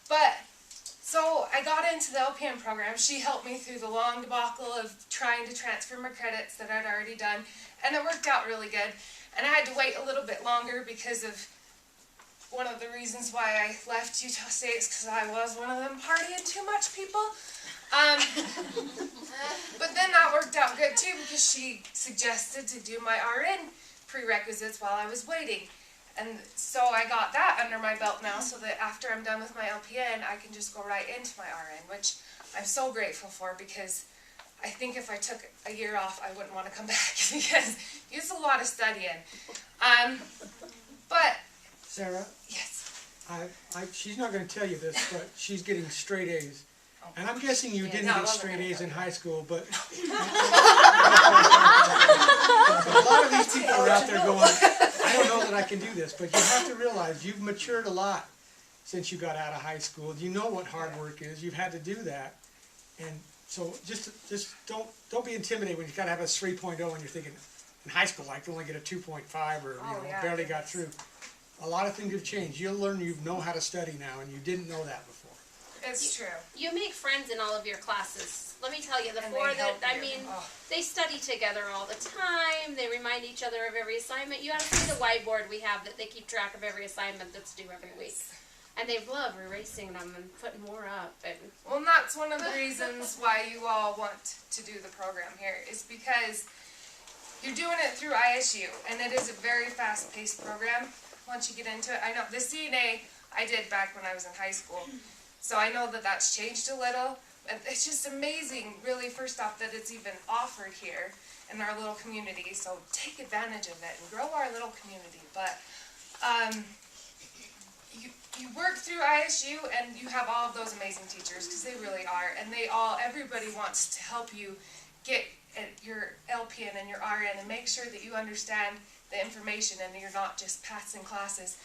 But, so I got into the LPN program. She helped me through the long debacle of trying to transfer my credits that I'd already done. And it worked out really good. And I had to wait a little bit longer because of one of the reasons why I left Utah State is because I was one of them partying too much people. But then that worked out good too, because she suggested to do my RN prerequisites while I was waiting. And so I got that under my belt now, so that after I'm done with my LPN, I can just go right into my RN, which I'm so grateful for, because I think if I took a year off, I wouldn't want to come back, because it's a lot of studying. But Sarah, yes, she's not going to tell you this, but she's getting straight A's. And I'm guessing you didn't no, get I'm not straight gonna A's tell in you. high school, but a lot of these people are out there going, I don't know that I can do this, but you have to realize you've matured a lot since you got out of high school. You know what hard work is. You've had to do that. And so just don't be intimidated when you gotta have a 3.0 and you're thinking, in high school I can only get a 2.5 or yeah, barely got through. A lot of things have changed. You'll learn you know how to study now, and you didn't know that before. it's true. You make friends in all of your classes. Let me tell you, the And four they that, help I you. mean, Oh. they study together all the time. They remind each other of every assignment. You ought to see the whiteboard we have that they keep track of every assignment that's due every week. And they love erasing them and putting more up. And Well, and that's one of the reasons why you all want to do the program here, is because you're doing it through ISU, and it is a very fast-paced program once you get into it. I know the CNA I did back when I was in high school, so I know that that's changed a little. And it's just amazing, really, first off, that it's even offered here in our little community, so take advantage of it and grow our little community. But you work through ISU, and you have all of those amazing teachers, because they really are, and everybody wants to help you get your LPN and your RN and make sure that you understand the information and you're not just passing classes.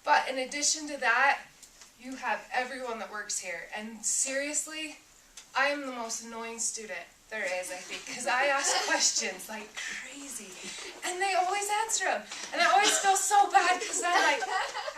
But in addition to that, you have everyone that works here, and seriously, I am the most annoying student there is, I think, because I ask questions like crazy, and they always answer them, and I always feel so bad, because I'm like,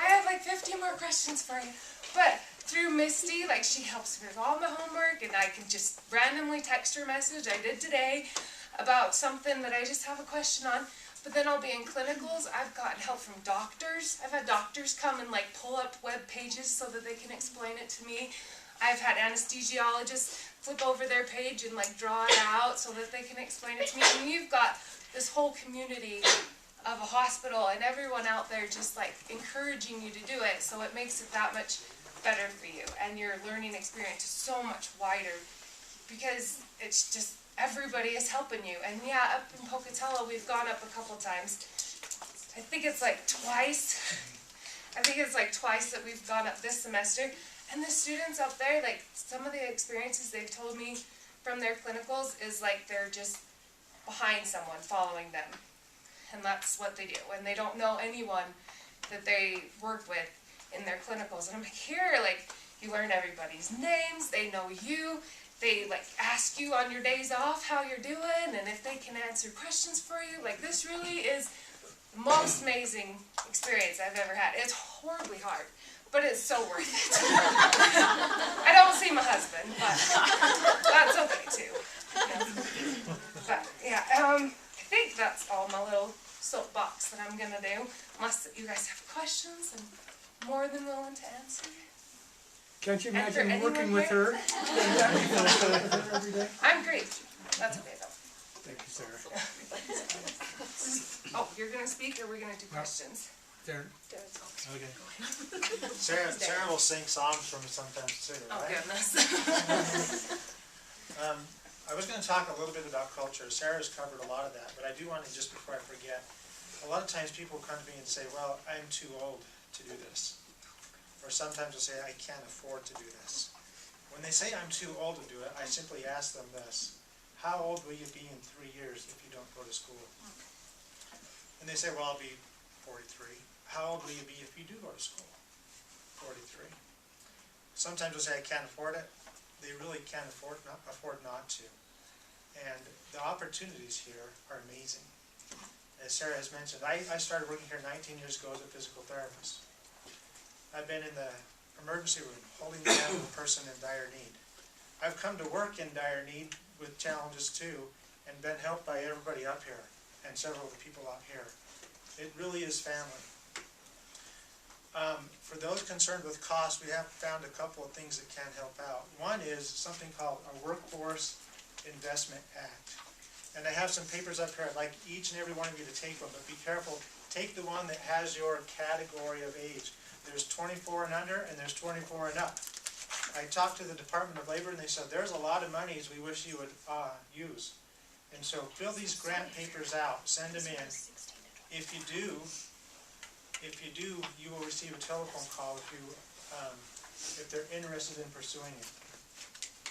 I have like 50 more questions for you. But through Misty, like, she helps me with all my homework, and I can just randomly text her a message. I did today about something that I just have a question on. But then I'll be in clinicals. I've gotten help from doctors. I've had doctors come and like pull up web pages so that they can explain it to me. I've had anesthesiologists flip over their page and like draw it out so that they can explain it to me. And you've got this whole community of a hospital and everyone out there just like encouraging you to do it, so it makes it that much better for you, and your learning experience is so much wider because it's just everybody is helping you. And yeah, up in Pocatello we've gone up a couple times. I think it's like twice. I think it's like twice that we've gone up this semester. And the students up there, like some of the experiences they've told me from their clinicals is like they're just behind someone, following them. And that's what they do. And they don't know anyone that they work with in their clinicals. And I'm like, here, like, you learn everybody's names, they know you, they like ask you on your days off how you're doing, and if they can answer questions for you. Like, this really is the most amazing experience I've ever had. It's horribly hard, but it's so worth it. I don't see my husband, but that's okay too. Yeah. But yeah, I think that's all my little soapbox that I'm gonna do, unless you guys have questions. I'm more than willing to answer. Can't you And for imagine anyone working with here- her? Every day? I'm great. That's okay though. Thank you, Sarah. Oh, you're gonna speak, or we're gonna do questions? Darren? Okay. Sarah will sing songs for me sometimes too, Oh right? goodness. I was gonna talk a little bit about culture. Sarah's covered a lot of that, but I do want to, just before I forget, a lot of times people come to me and say, well, I'm too old to do this. Or sometimes they'll say, I can't afford to do this. When they say I'm too old to do it, I simply ask them this: how old will you be in 3 years if you don't go to school? And they say, well, I'll be 43. How old will you be if you do go to school? 43. Sometimes they'll say, I can't afford it. They really can't afford not to. And the opportunities here are amazing. As Sarah has mentioned, I started working here 19 years ago as a physical therapist. I've been in the emergency room holding the hand of a person in dire need. I've come to work in dire need with challenges too, and been helped by everybody up here and several of the people out here. It really is family. For those concerned with cost, we have found a couple of things that can help out. One is something called a Workforce Investment Act. And I have some papers up here. I'd like each and every one of you to take one, but be careful. Take the one that has your category of age. There's 24 and under, and there's 24 and up. I talked to the Department of Labor, and they said, there's a lot of monies we wish you would use. And so fill these grant papers out, send them in. If you do, you will receive a telephone call if they're interested in pursuing it,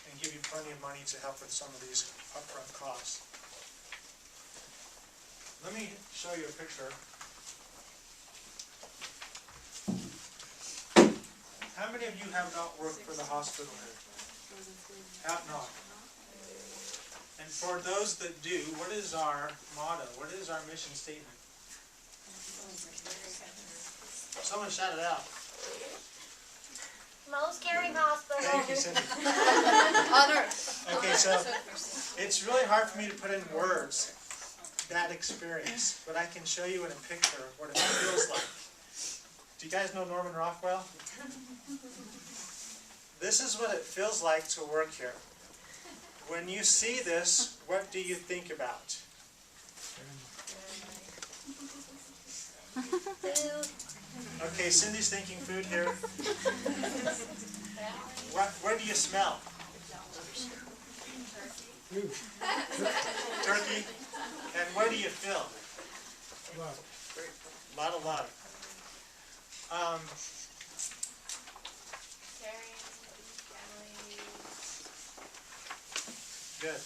and give you plenty of money to help with some of these upfront costs. Let me show you a picture. How many of you have not worked for the hospital here? Have not. And for those that do, what is our motto? What is our mission statement? Someone shout it out. Most caring hospital. Thank you, Cindy. On Earth. Okay, so it's really hard for me to put in words that experience, but I can show you in a picture what it feels like. Do you guys know Norman Rockwell? This is what it feels like to work here. When you see this, what do you think about? Food. Okay, Cindy's thinking food here. What do you smell? Turkey. And what do you feel? Lot of love. Good.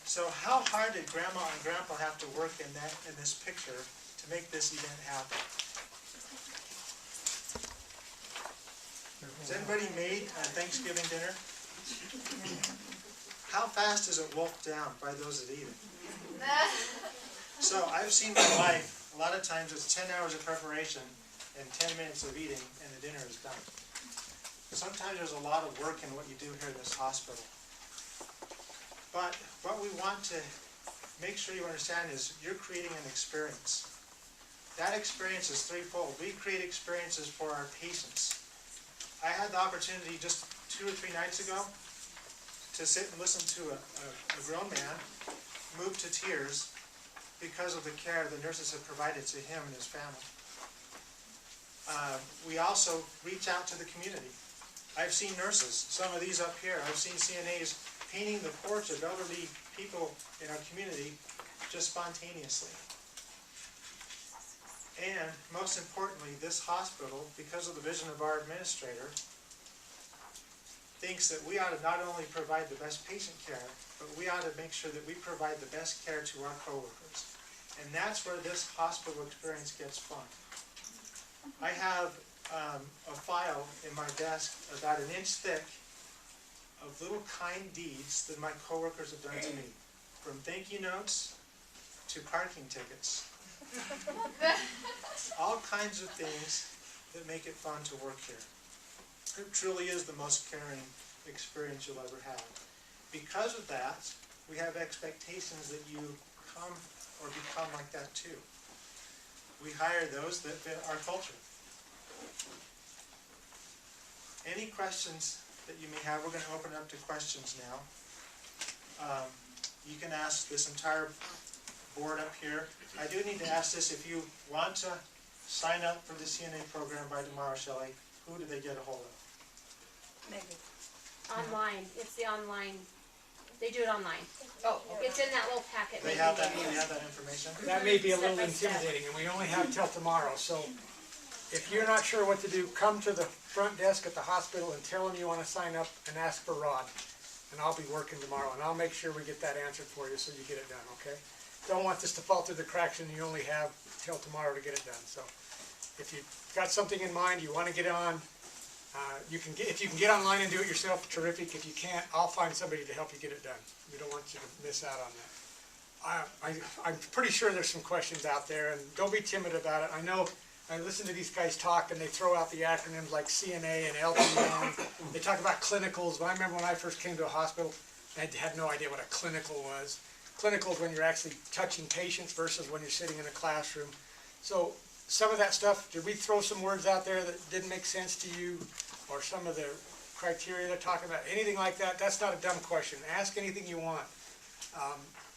So how hard did Grandma and Grandpa have to work in this picture to make this event happen? Has anybody made a Thanksgiving dinner? How fast is it wolfed down by those that eat it? So I've seen my wife, a lot of times it's 10 hours of preparation and 10 minutes of eating and the dinner is done. Sometimes there's a lot of work in what you do here in this hospital. But what we want to make sure you understand is you're creating an experience. That experience is threefold. We create experiences for our patients. I had the opportunity just 2 or 3 nights ago to sit and listen to a grown man move to tears because of the care the nurses have provided to him and his family. We also reach out to the community. I've seen nurses, some of these up here, I've seen CNAs painting the porch of elderly people in our community just spontaneously. And most importantly, this hospital, because of the vision of our administrator, thinks that we ought to not only provide the best patient care, but we ought to make sure that we provide the best care to our coworkers. And that's where this hospital experience gets fun. I have a file in my desk about 1 inch thick of little kind deeds that my coworkers have done to me, from thank you notes to parking tickets. All kinds of things that make it fun to work here. It truly is the most caring experience you'll ever have. Because of that, we have expectations that you come or become like that too. We hire those that fit our culture. Any questions that you may have, we're going to open up to questions now. You can ask this entire board up here. I do need to ask this, if you want to sign up for the CNA program by tomorrow, Shelley, who do they get a hold of? Online, it's the online, they do it online. Oh, It's in that little packet. They have that information? That may be a little Step by step. intimidating, and we only have till tomorrow, so if you're not sure what to do, come to the front desk at the hospital and tell them you want to sign up and ask for Rod. And I'll be working tomorrow, and I'll make sure we get that answered for you so you get it done, okay? Don't want this to fall through the cracks and you only have till tomorrow to get it done, so. If you've got something in mind, you want to get on, if you can get online and do it yourself, terrific. If you can't, I'll find somebody to help you get it done. We don't want you to miss out on that. I'm pretty sure there's some questions out there, and don't be timid about it. I know, I listen to these guys talk, and they throw out the acronyms like CNA and LPN. They talk about clinicals, but I remember when I first came to a hospital, I had no idea what a clinical was. Clinical is when you're actually touching patients versus when you're sitting in a classroom. So some of that stuff, did we throw some words out there that didn't make sense to you? Or some of the criteria they're talking about, anything like that? That's not a dumb question. Ask anything you want.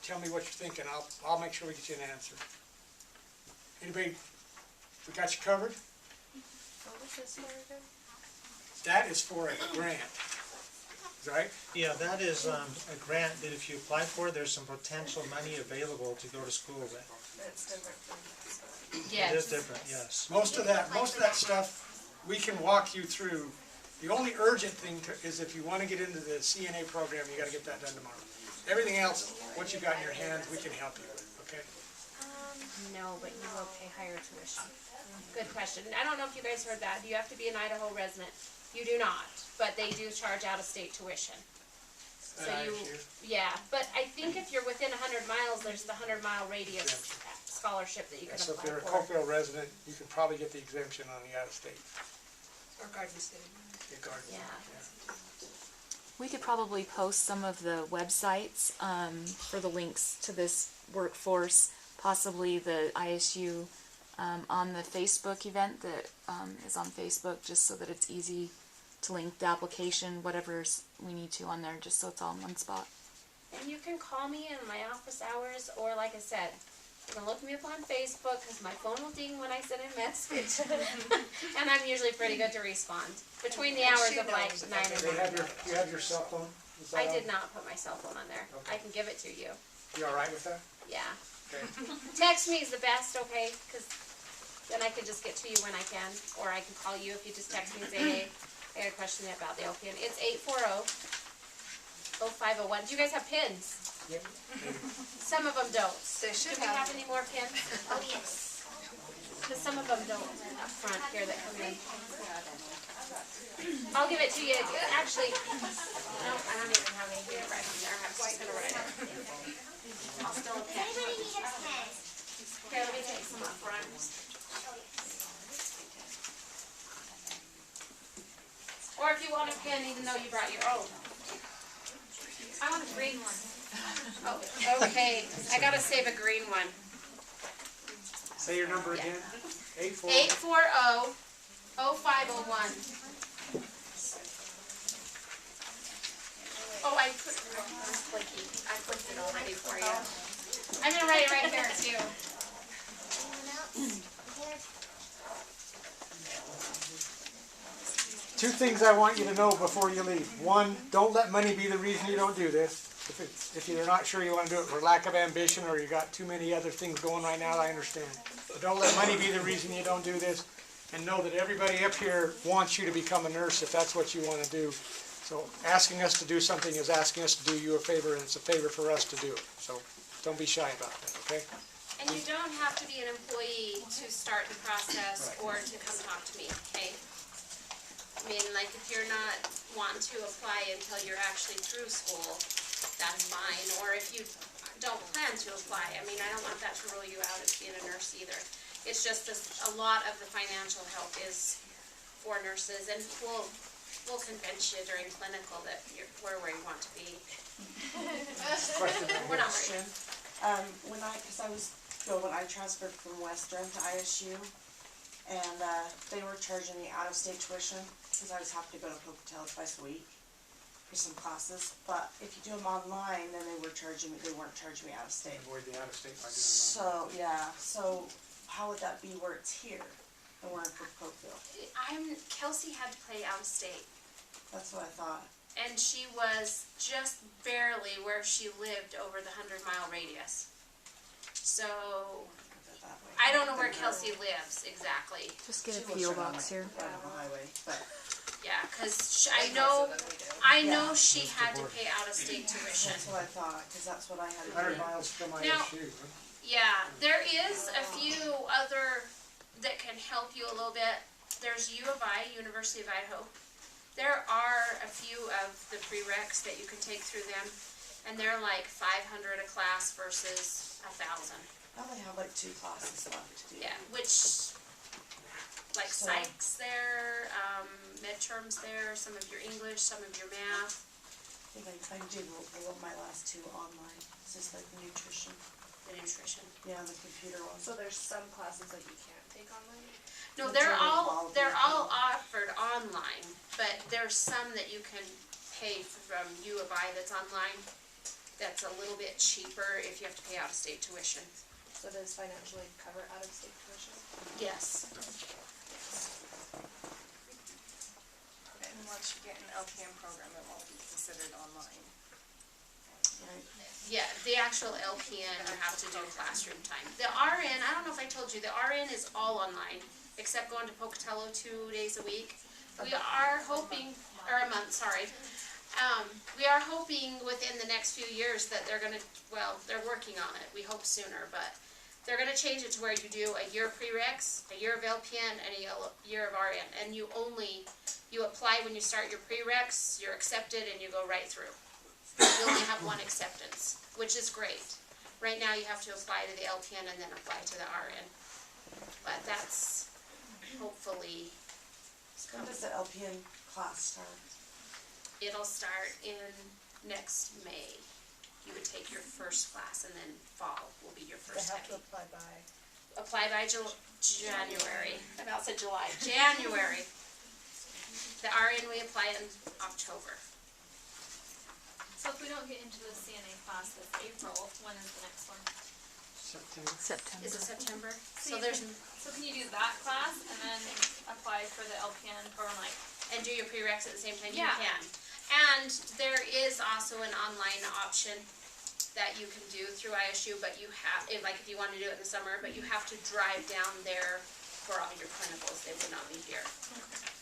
Tell me what you're thinking. I'll make sure we get you an answer. Anybody, we got you covered? What was this for again? That is for a grant, right? Yeah, that is a grant that if you apply for, there's some potential money available to go to school with. That's different from It is different, yes. Most of that stuff, we can walk you through. The only urgent thing is if you want to get into the CNA program, you got to get that done tomorrow. Everything else, what you got in your hands, we can help you with, okay? No, but you will pay higher tuition. Good question. I don't know if you guys heard that. Do you have to be an Idaho resident? You do not, but they do charge out-of-state tuition. So yeah, but I think if you're within 100 miles, there's the 100-mile radius scholarship that you can So if apply you're a for. Cokeville resident, you can probably get the exemption on the out-of-state. Or Garden City. Yeah. We could probably post some of the websites for the links to this workforce, possibly the ISU on the Facebook event that is on Facebook, just so that it's easy to link the application, whatever we need to on there, just so it's all in one spot. And you can call me in my office hours, or like I said, you can look me up on Facebook, because my phone will ding when I send a message. And I'm usually pretty good to respond. Between the hours of like 9 and 9. You have your cell phone? Is that I did on? not put my cell phone on there. Okay. I can give it to you. You all right with that? Yeah. Okay. Text me is the best, okay? Because then I can just get to you when I can. Or I can call you if you just text me and say, hey, I got a question about the LPN. It's 840-0501. Do you guys have pins? Yep. Some of them don't. They should Do we have have. any more pins? Oh, yes. Because some of them don't up front here that come in. I'll give it to you. Actually, no, I don't even have any here right there. I'm just gonna write it. I'll still Does attach anybody it. need a pen? Here, let me take some up front. Or if you want a pen, even though you brought your own. I want a green one. Oh, okay. I gotta save a green one. Say your number again. 840-0501. Oh, I clicked it already for you. I'm gonna write it right here too. Anyone else? Here. Two things I want you to know before you leave. One, don't let money be the reason you don't do this. If you're not sure you want to do it for lack of ambition or you got too many other things going right now, I understand. But don't let money be the reason you don't do this. And know that everybody up here wants you to become a nurse if that's what you want to do. So asking us to do something is asking us to do you a favor, and it's a favor for us to do it. So don't be shy about that, okay? And you don't have to be an employee to start the process or to come talk to me, okay? I mean, like, if you're not wanting to apply until you're actually through school, that's fine. Or if you don't plan to apply, I mean, I don't want that to rule you out as being a nurse either. It's just a lot of the financial help is for nurses, and we'll convince you during clinical that you're where you want to be. We're not worried. When I transferred from Western to ISU, and they were charging me out-of-state tuition because I was having to go to Pocatello twice a week for some classes. But if you do them online, then they weren't charging me out of state. Avoid the out-of-state by doing So so how would that be where it's here and we're in Pocatello? Kelsey had to play out of state. That's what I thought. And she was just barely where she lived over the 100-mile radius. So, I don't know where Kelsey lives exactly. Just get a P.O. box here. Right on the highway, but Yeah, because I know she had to pay out-of-state tuition. that's what I thought, because that's what I had to 100 do. miles from Now- ISU. Huh? Yeah, there is a few other that can help you a little bit. There's U of I, University of Idaho. There are a few of the prereqs that you can take through them, and they're like $500 a class versus $1,000. I only have like 2 classes left to do. Yeah, which, like So- psych's there, midterms there, some of your English, some of your math, I think I did my last 2 online. It's just like nutrition. the nutrition. Yeah, the computer one. So there's some classes that you can't take online? No, Majority of they're them. all offered online, but there's some that you can pay from U of I that's online. That's a little bit cheaper if you have to pay out-of-state tuition. So does financially cover out-of-state tuition? Yes. And once you get an LPN program, it won't be considered online. Right. Yeah, the actual LPN, you have to do classroom time. The RN, I don't know if I told you, the RN is all online, except going to Pocatello 2 days a week. We are hoping, or a month, sorry. We are hoping within the next few years that they're gonna, well, they're working on it. We hope sooner, but they're gonna change it to where you do a year of prereqs, a year of LPN, and a year of RN. And you apply when you start your prereqs, you're accepted, and you go right through. You only have one acceptance, which is great. Right now, you have to apply to the LPN and then apply to the RN. But that's hopefully When does the LPN class start? it'll start in next May. You would take your first class, and then fall will be your first study. apply by. Apply by January. I about said July. January. The RN we apply in October. So if we don't get into the CNA class this April, when is the next one? September. September. Is it September? So can you do that class and then apply for the LPN program like? And do your prereqs at the same time? Yeah. You can. And there is also an online option that you can do through ISU, but you have, if you want to do it in the summer, but you have to drive down there for all your clinicals. They would not be here.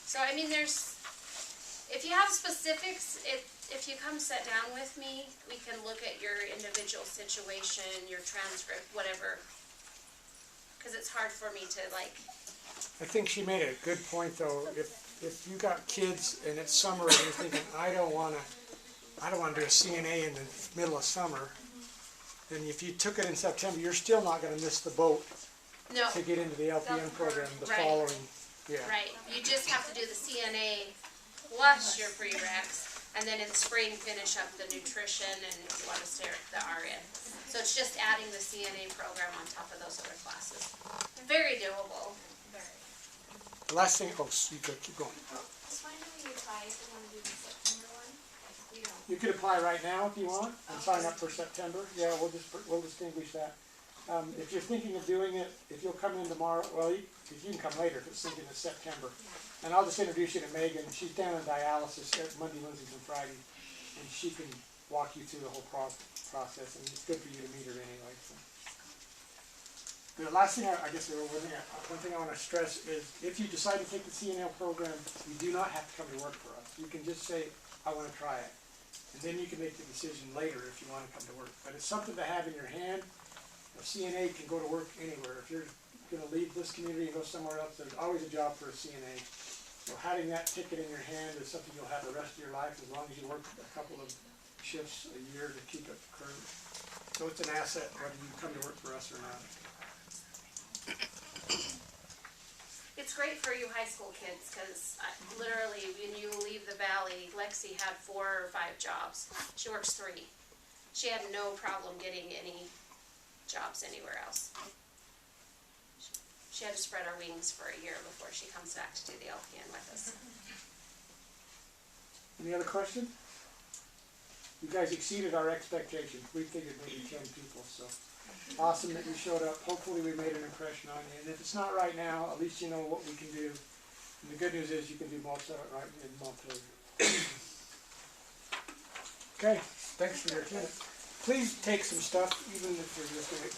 So, I mean, if you have specifics, if you come sit down with me, we can look at your individual situation, your transcript, whatever. Because it's hard for me to, like, I think she made a good point, though. If you got kids and it's summer and you're thinking, I don't wanna do a CNA in the middle of summer, then if you took it in September, you're still not gonna miss the boat no. to get into the LPN program the Right. following, yeah. Right, you just have to do the CNA plus your prereqs, and then in spring finish up the nutrition, and if you want to stay at the RN. So it's just adding the CNA program on top of those other classes. Very doable. The last thing, you go, keep going. Just why don't we apply if we want to do the September one? We deal. You could apply right now if you want, and sign up for September, yeah, we'll distinguish that. If you're thinking of doing it, if you'll come in tomorrow, well, you can come later if it's thinking of September. And I'll just introduce you to Megan, she's down on dialysis Monday, Wednesdays, and Friday, and she can walk you through the whole process, and it's good for you to meet her anyway, so. The last thing, one thing I want to stress is, if you decide to take the CNL program, you do not have to come to work for us. You can just say, I want to try it. And then you can make the decision later if you want to come to work. But it's something to have in your hand. A CNA can go to work anywhere. If you're going to leave this community and go somewhere else, there's always a job for a CNA. So having that ticket in your hand is something you'll have the rest of your life, as long as you work a couple of shifts a year to keep it current. So it's an asset whether you come to work for us or not. It's great for you high school kids, because literally, when you leave the valley, Lexi had 4 or 5 jobs. She works 3. She had no problem getting any jobs anywhere else. She had to spread her wings for a year before she comes back to do the LPN with us. Any other questions? You guys exceeded our expectations. We figured maybe 10 people, so awesome that you showed up. Hopefully we made an impression on you. And if it's not right now, at least you know what we can do. And the good news is you can do most of it right in Montpelier. Okay, thanks for your attendance. Please take some stuff, even if you're just going to